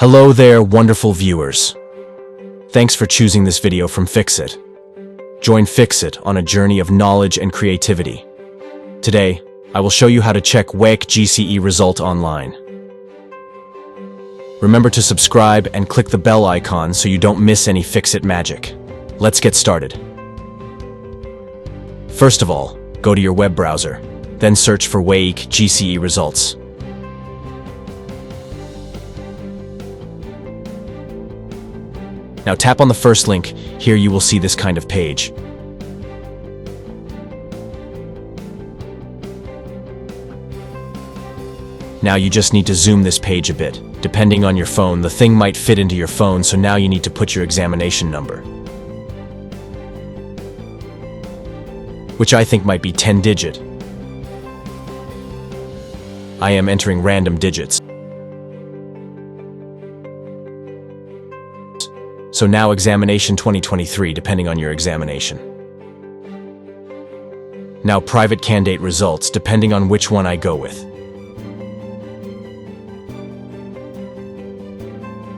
Hello there, wonderful viewers. Thanks for choosing this video from Fixit. Join Fixit on a journey of knowledge and creativity. Today, I will show you how to check WAEC GCE result online. Remember to subscribe and click the bell icon so you don't miss any Fixit magic. Let's get started. First of all, go to your web browser, then search for WAEC GCE results. Now tap on the first link. Here you will see this kind of page. Now you just need to zoom this page a bit. Depending on your phone, the thing might fit into your phone, so now you need to put your examination number, which I think might be 10-digit. I am entering random digits. So now examination 2023, depending on your examination. Now private candidate results, depending on which one I go with.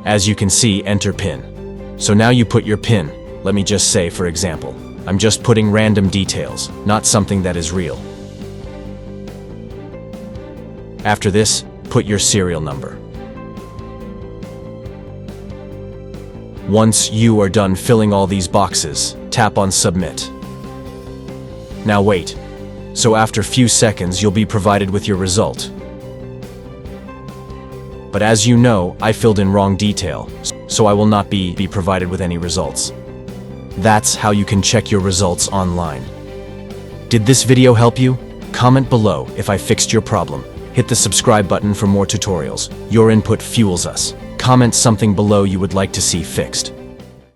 As you can see, enter PIN. So now you put your PIN. Let me just say, for example, I'm just putting random details, not something that is real. After this, put your serial number. Once you are done filling all these boxes, tap on Submit. Now wait. So after a few seconds, you'll be provided with your result. But as you know, I filled in wrong detail, so I will not be provided with any results. That's how you can check your results online. Did this video help you? Comment below if I fixed your problem. Hit the subscribe button for more tutorials. Your input fuels us. Comment something below you would like to see fixed.